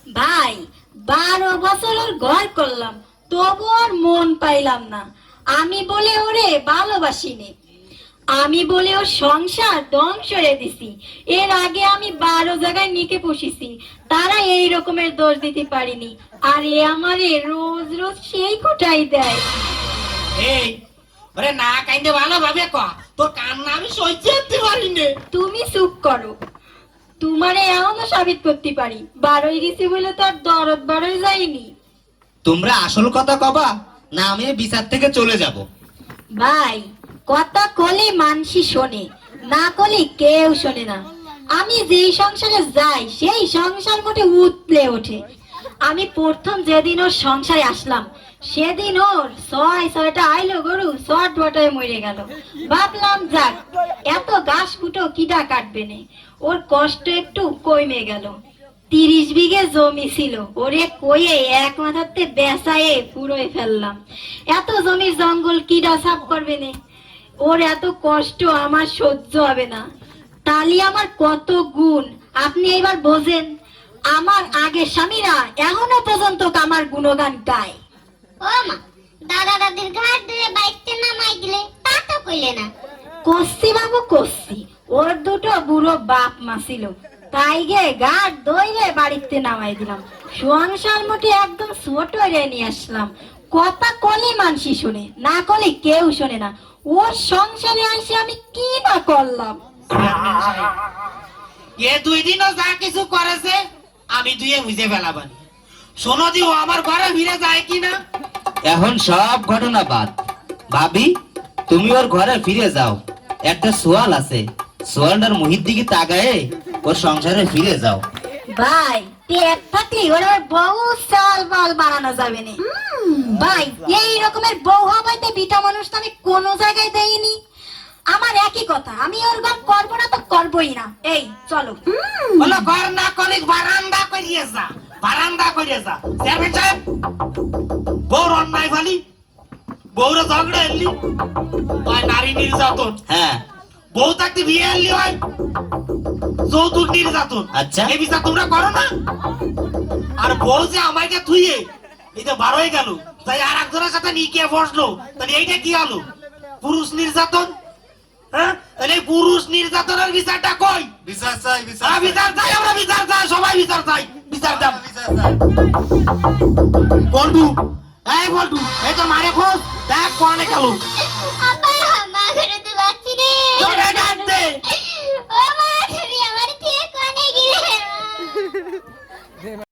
ভাই 12 বছরের ঘর করলাম, তবু আর মন পাইলাম না। আমি বলে ওরে ভালোবাসিনি, আমি বলে ওর সংসার ধ্বংস করে দিছি। এর আগে আমি 12 জায়গায় নিকে পুষিছি, তারা এই রকমের দোষ দিতে পারিনি। আর এ আমারে রোজ রোজ সেই কোটাই দেয়। এই ওরে না কাইন্দে ভালোভাবে ক, তোর কান্না আমি সহ্য করতে পারি না। তুমি চুপ করো, তোমারে এমনও সাবিত করতে পারি 12 গেছি বলে তো আর দরদ বাড়াই যায়নি। তোমরা আসল কথা কবা না আমি এই বিচার থেকে চলে যাব? ভাই, কথা কলে মানসি শোনে, না কলে কেউ শোনে না। আমি যেই সংসারে যাই সেই সংসার মোটে উতলে ওঠে। আমি প্রথম যেদিন ওর সংসারে আসলাম সেদিন ওর 6-6টা আইলো গরু শর্ট বটায় মরে গেল। ভাবলাম যাক, এত ঘাস কুটো কিটা কাটবে নে, ওর কষ্ট একটু কমে গেল। 30 বিঘে জমি ছিল, ওরে কয়ে এক মাথাতে বেসায়ে পুরোয় ফেললাম। এত জমির জঙ্গল কিডা সাফ করবে নে, ওর এত কষ্ট আমার সহ্য হবে না। তালি আমার কত গুণ আপনি এবার বোঝেন। আমার আগের স্বামীরা এখনো পর্যন্ত আমার গুণগান গায়। ও মা, দাদা দাদির ঘাট ধরে বাইকতে নামাই দিলে তা তো কইলে না। কস্তি বাবু কস্তি, ওর দুটো বুড়ো বাপ মা ছিল, তাই গে গাড় দইরে বাড়িতে নামাই দিলাম। সংসার মোটে একদম ছোট রে নিয়ে আসলাম। কথা কলে মানসি শুনে, না কলে কেউ শোনে না। ওর সংসারে আসে আমি কি না করলাম। এ 2 দিনও যা কিছু করেছে আমি দুয়ে বুঝে ফেলাবানি। শোনো দি ও আমার ঘরে ফিরে যায় কিনা। এখন সব ঘটনা বাদ, ভাবি তুমি ওর ঘরে ফিরে যাও। একটা সোয়াল আছে, সোয়ালটার মুহির দিকে তাকায়ে ওর সংসারে ফিরে যাও। ভাই, পেট থাকলে ওরা বউ চাল বাল বানানো যাবে না। ভাই, এই রকমের বউ হবাইতে বিটা মানুষ তো আমি কোনো জায়গায় দেইনি। আমার একই কথা, আমি ওর ঘর করবো না তো করবোই না। এই চলো। বলো ঘর না কলিক বারান্দা করিয়ে যা, বারান্দা করিয়ে যা। চেয়ারম্যান সাহেব, বউর অন্যায় ফালি, বউরা ঝগড়া এলি হয় নারী নির্যাতন। হ্যাঁ, বউ থাকতে বিয়ে এলি হয় যৌতুক নির্যাতন। আচ্ছা। এই বিচার তোমরা করো না? আর বউ যে আমাকে থুইয়ে এই তো 12 হয়ে গেল, তাই আর একজনের সাথে নিয়ে বসলো, তাহলে এইটা কি হলো? পুরুষ নির্যাতন। হ্যাঁ, তাহলে এই পুরুষ নির্যাতনের বিচারটা কই? বিচার চাই, বিচার হ্যাঁ, বিচার চাই, আমরা বিচার চাই, সবাই বিচার চাই, বিচার দাও। বিচার চাই। বল্টু, এই বল্টু, এই তো মারে খোঁজ, দেখ কোনে গেল। আব্বা, মা ঘরে তো বাচ্চি রে। জোরে ডাক দে। ও মা, তুমি আমার থেকে কোনে গেলে?